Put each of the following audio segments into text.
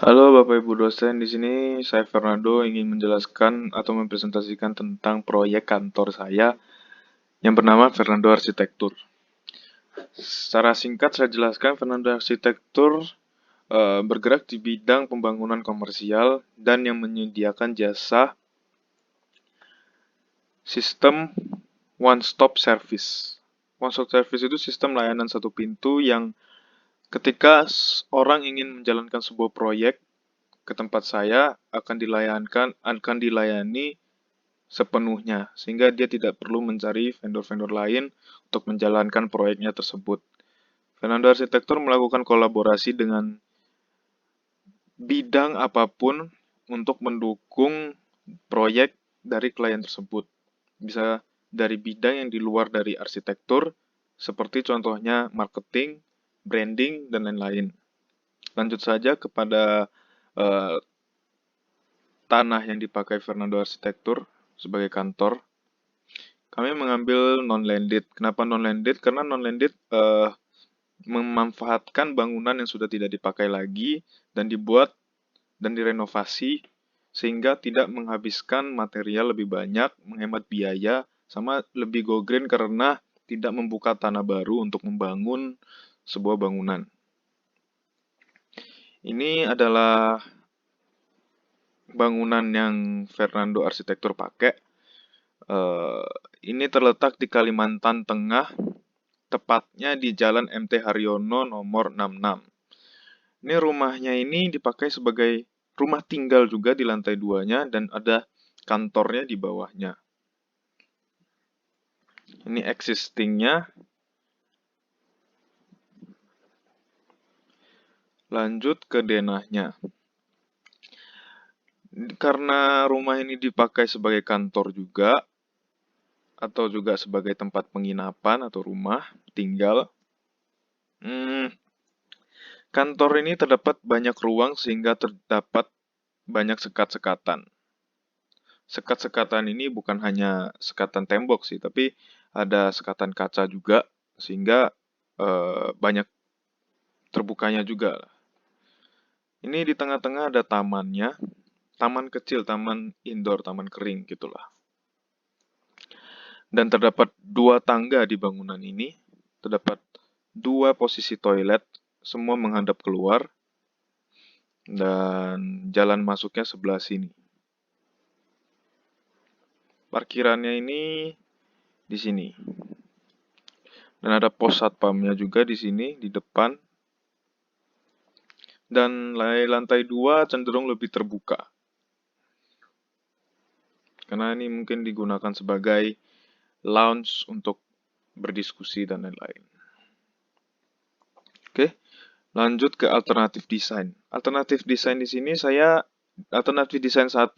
Halo Bapak Ibu dosen, di sini saya Fernando ingin menjelaskan atau mempresentasikan tentang proyek kantor saya yang bernama Fernando Arsitektur. Secara singkat saya jelaskan, Fernando Arsitektur bergerak di bidang pembangunan komersial dan yang menyediakan jasa sistem one-stop service. One-stop service itu sistem layanan satu pintu yang ketika orang ingin menjalankan sebuah proyek ke tempat saya akan dilayani sepenuhnya, sehingga dia tidak perlu mencari vendor-vendor lain untuk menjalankan proyeknya tersebut. Fernando Arsitektur melakukan kolaborasi dengan bidang apapun untuk mendukung proyek dari klien tersebut. Bisa dari bidang yang di luar dari arsitektur, seperti contohnya marketing, branding, dan lain-lain. Lanjut saja kepada eh, tanah yang dipakai Fernando Arsitektur sebagai kantor. Kami mengambil non-landed. Kenapa non-landed? Karena non-landed memanfaatkan bangunan yang sudah tidak dipakai lagi dan dibuat dan direnovasi sehingga tidak menghabiskan material lebih banyak, menghemat biaya, sama lebih go green karena tidak membuka tanah baru untuk membangun sebuah bangunan. Ini adalah bangunan yang Fernando Arsitektur pakai. Ini terletak di Kalimantan Tengah, tepatnya di Jalan MT Haryono nomor 66. Ini rumahnya ini dipakai sebagai rumah tinggal juga di lantai 2-nya dan ada kantornya di bawahnya. Ini existing-nya. Lanjut ke denahnya. Karena rumah ini dipakai sebagai kantor juga, atau juga sebagai tempat penginapan atau rumah tinggal, kantor ini terdapat banyak ruang sehingga terdapat banyak sekat-sekatan. Sekat-sekatan ini bukan hanya sekatan tembok sih, tapi ada sekatan kaca juga, sehingga banyak terbukanya juga. Ini di tengah-tengah ada tamannya, taman kecil, taman indoor, taman kering gitulah. Dan terdapat 2 tangga di bangunan ini, terdapat 2 posisi toilet, semua menghadap keluar, dan jalan masuknya sebelah sini. Parkirannya ini di sini. Dan ada pos satpamnya juga di sini, di depan. Dan lantai 2 cenderung lebih terbuka. Karena ini mungkin digunakan sebagai lounge untuk berdiskusi dan lain-lain. Oke, lanjut ke alternatif desain. Alternatif desain di sini alternatif desain 1,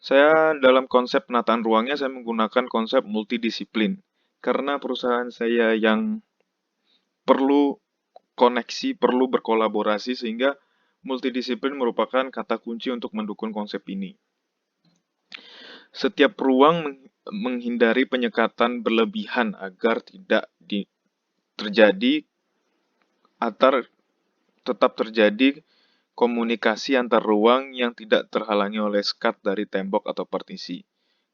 saya dalam konsep penataan ruangnya saya menggunakan konsep multidisiplin. Karena perusahaan saya yang perlu koneksi, perlu berkolaborasi, sehingga multidisiplin merupakan kata kunci untuk mendukung konsep ini. Setiap ruang menghindari penyekatan berlebihan agar tidak terjadi tetap terjadi komunikasi antar ruang yang tidak terhalangi oleh sekat dari tembok atau partisi.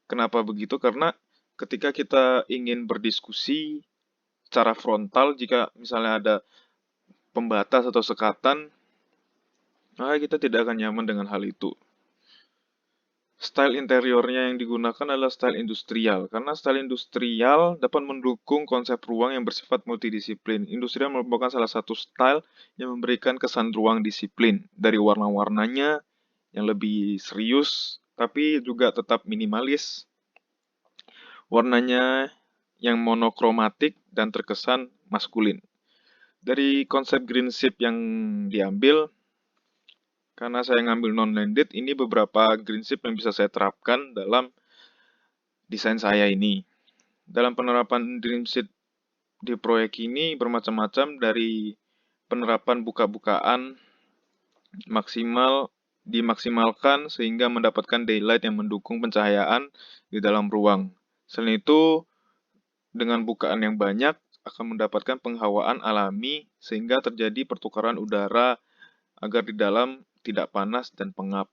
Kenapa begitu? Karena ketika kita ingin berdiskusi secara frontal, jika misalnya ada pembatas atau sekatan, maka kita tidak akan nyaman dengan hal itu. Style interiornya yang digunakan adalah style industrial, karena style industrial dapat mendukung konsep ruang yang bersifat multidisiplin. Industrial merupakan salah satu style yang memberikan kesan ruang disiplin, dari warna-warnanya yang lebih serius, tapi juga tetap minimalis. Warnanya yang monokromatik dan terkesan maskulin. Dari konsep green ship yang diambil, karena saya ngambil non-landed, ini beberapa green ship yang bisa saya terapkan dalam desain saya ini. Dalam penerapan green ship di proyek ini bermacam-macam, dari penerapan buka-bukaan dimaksimalkan sehingga mendapatkan daylight yang mendukung pencahayaan di dalam ruang. Selain itu, dengan bukaan yang banyak akan mendapatkan penghawaan alami sehingga terjadi pertukaran udara agar di dalam tidak panas, dan pengap.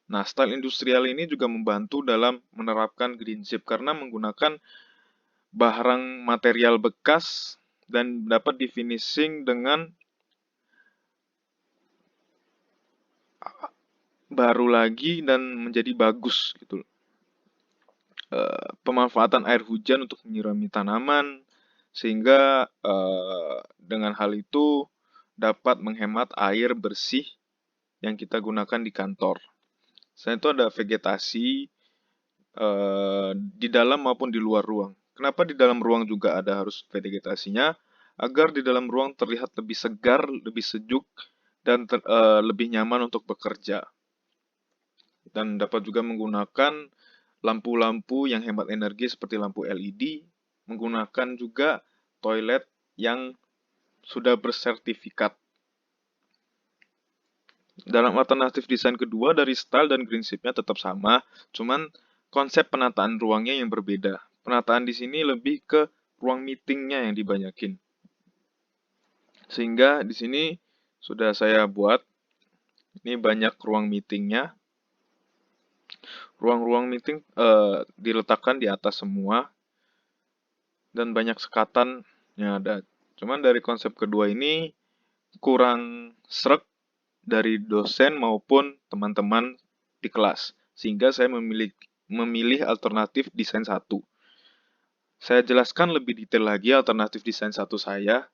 Nah, style industrial ini juga membantu dalam menerapkan green chip karena menggunakan barang material bekas dan dapat di-finishing dengan baru lagi dan menjadi bagus gitu. Pemanfaatan air hujan untuk menyirami tanaman sehingga dengan hal itu dapat menghemat air bersih yang kita gunakan di kantor. Selain itu ada vegetasi di dalam maupun di luar ruang. Kenapa di dalam ruang juga ada harus vegetasinya? Agar di dalam ruang terlihat lebih segar, lebih sejuk, dan lebih nyaman untuk bekerja. Dan dapat juga menggunakan lampu-lampu yang hemat energi seperti lampu LED, menggunakan juga toilet yang sudah bersertifikat. Dalam alternatif desain kedua dari style dan green chip-nya tetap sama, cuman konsep penataan ruangnya yang berbeda. Penataan di sini lebih ke ruang meetingnya yang dibanyakin. Sehingga di sini sudah saya buat, ini banyak ruang meetingnya. Ruang-ruang meeting diletakkan di atas semua dan banyak sekatannya ada. Cuman dari konsep kedua ini kurang sreg dari dosen maupun teman-teman di kelas. Sehingga saya memilih alternatif desain 1. Saya jelaskan lebih detail lagi alternatif desain 1 saya.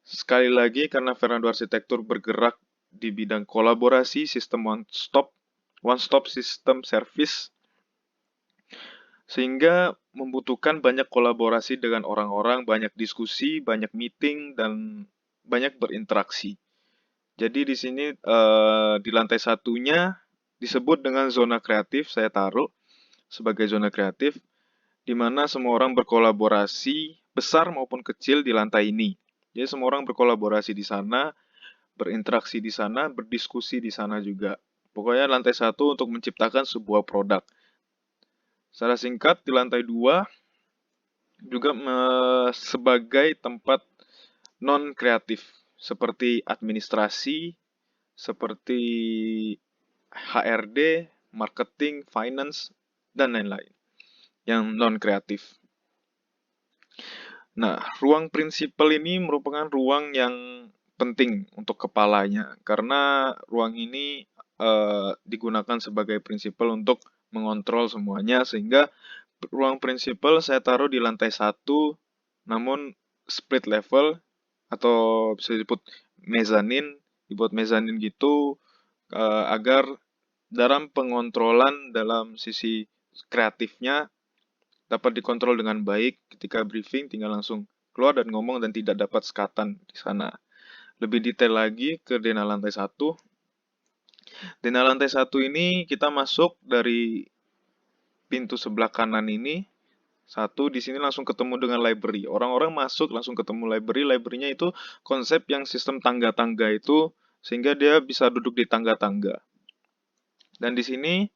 Sekali lagi, karena Fernando Arsitektur bergerak di bidang kolaborasi, sistem one-stop system service, sehingga membutuhkan banyak kolaborasi dengan orang-orang, banyak diskusi, banyak meeting, dan banyak berinteraksi. Jadi di sini di lantai satunya disebut dengan zona kreatif, saya taruh sebagai zona kreatif, di mana semua orang berkolaborasi, besar maupun kecil di lantai ini. Jadi semua orang berkolaborasi di sana, berinteraksi di sana, berdiskusi di sana juga. Pokoknya lantai 1 untuk menciptakan sebuah produk. Secara singkat, di lantai 2 juga sebagai tempat non-kreatif, seperti administrasi, seperti HRD, marketing, finance, dan lain-lain yang non-kreatif. Nah, ruang prinsipal ini merupakan ruang yang penting untuk kepalanya, karena ruang ini digunakan sebagai prinsipal untuk mengontrol semuanya, sehingga ruang prinsipal saya taruh di lantai 1, namun split level, atau bisa disebut mezanin, dibuat mezanin gitu, agar dalam pengontrolan dalam sisi kreatifnya dapat dikontrol dengan baik. Ketika briefing tinggal langsung keluar dan ngomong dan tidak dapat sekatan di sana. Lebih detail lagi ke denah lantai 1. Denah lantai 1 ini kita masuk dari pintu sebelah kanan ini. Di sini langsung ketemu dengan library. Orang-orang masuk langsung ketemu library. Library-nya itu konsep yang sistem tangga-tangga itu, sehingga dia bisa duduk di tangga-tangga. Dan di sini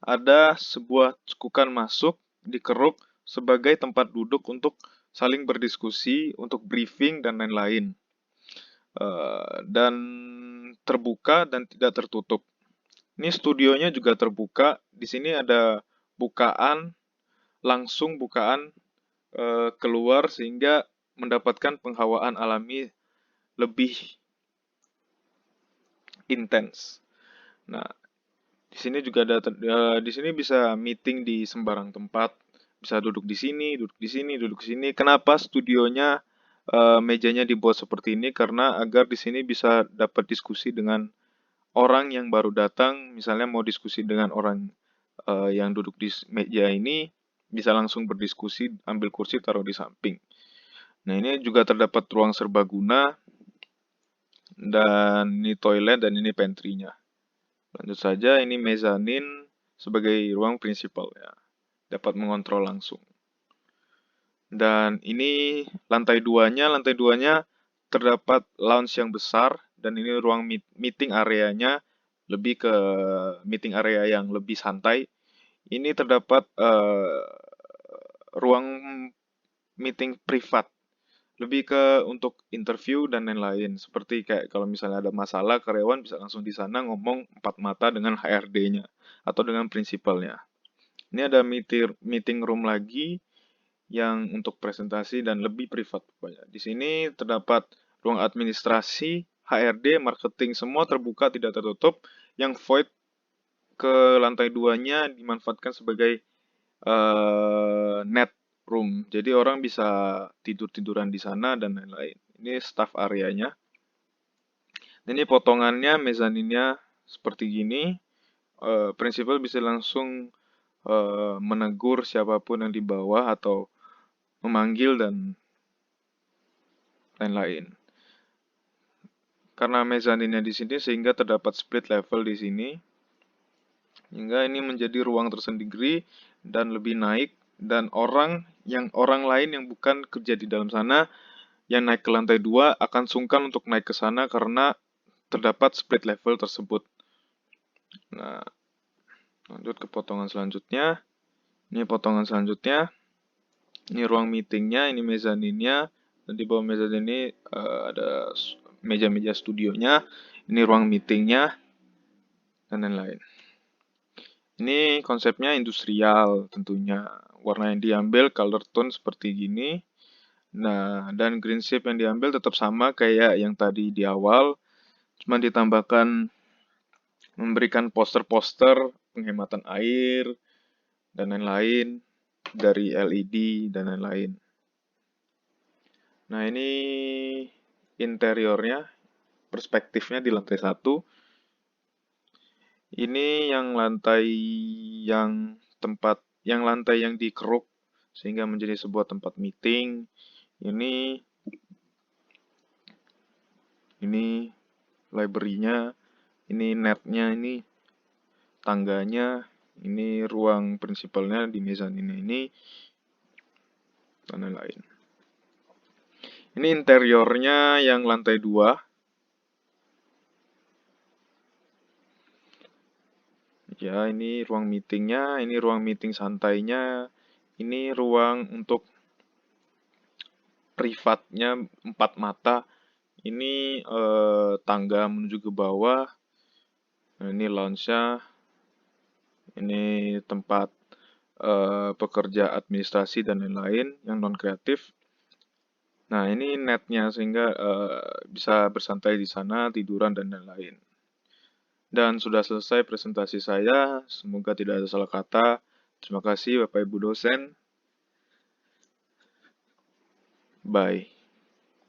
ada sebuah cekukan masuk dikeruk sebagai tempat duduk untuk saling berdiskusi, untuk briefing, dan lain-lain. Dan terbuka dan tidak tertutup. Ini studionya juga terbuka. Di sini ada bukaan, langsung bukaan keluar sehingga mendapatkan penghawaan alami lebih intens. Nah, di sini juga ada di sini bisa meeting di sembarang tempat, bisa duduk di sini, duduk di sini, duduk di sini. Kenapa studionya mejanya dibuat seperti ini? Karena agar di sini bisa dapat diskusi dengan orang yang baru datang, misalnya mau diskusi dengan orang yang duduk di meja ini, bisa langsung berdiskusi, ambil kursi taruh di samping. Nah, ini juga terdapat ruang serbaguna, dan ini toilet, dan ini pantry-nya. Lanjut saja, ini mezanin sebagai ruang prinsipal ya. Dapat mengontrol langsung. Dan ini lantai 2-nya, terdapat lounge yang besar, dan ini ruang meeting areanya lebih ke meeting area yang lebih santai. Ini terdapat ruang meeting privat, lebih ke untuk interview dan lain-lain. Seperti kayak kalau misalnya ada masalah, karyawan bisa langsung di sana ngomong empat mata dengan HRD-nya atau dengan prinsipalnya. Ini ada meeting room lagi yang untuk presentasi dan lebih privat pokoknya. Di sini terdapat ruang administrasi, HRD, marketing, semua terbuka tidak tertutup. Yang void ke lantai 2-nya dimanfaatkan sebagai net room. Jadi orang bisa tidur-tiduran di sana dan lain-lain. Ini staff areanya. Ini potongannya, mezaninnya seperti gini. Prinsipal bisa langsung menegur siapapun yang di bawah atau memanggil dan lain-lain. Karena mezaninnya di sini sehingga terdapat split level di sini. Hingga ini menjadi ruang tersendiri dan lebih naik dan orang lain yang bukan kerja di dalam sana yang naik ke lantai 2 akan sungkan untuk naik ke sana karena terdapat split level tersebut. Nah, lanjut ke potongan selanjutnya. Ini potongan selanjutnya. Ini ruang meetingnya, ini mezaninnya. Dan di bawah mezanin ini ada meja-meja studionya. Ini ruang meetingnya. Dan lain-lain. Ini konsepnya industrial tentunya. Warna yang diambil color tone seperti gini. Nah, dan green shape yang diambil tetap sama kayak yang tadi di awal. Cuma ditambahkan memberikan poster-poster penghematan air dan lain-lain dari LED dan lain-lain. Nah, ini interiornya, perspektifnya di lantai 1. Ini yang lantai yang dikeruk sehingga menjadi sebuah tempat meeting. Ini library-nya, ini netnya, ini tangganya, ini ruang prinsipalnya di mezanin ini, dan lain-lain. Ini interiornya yang lantai 2. Ya, ini ruang meetingnya, ini ruang meeting santainya, ini ruang untuk privatnya 4 mata, ini tangga menuju ke bawah, nah, ini lounge-nya, ini tempat pekerja administrasi dan lain-lain yang non-kreatif. Nah, ini netnya sehingga bisa bersantai di sana, tiduran dan lain-lain. Dan sudah selesai presentasi saya. Semoga tidak ada salah kata. Terima kasih Bapak Ibu dosen. Bye.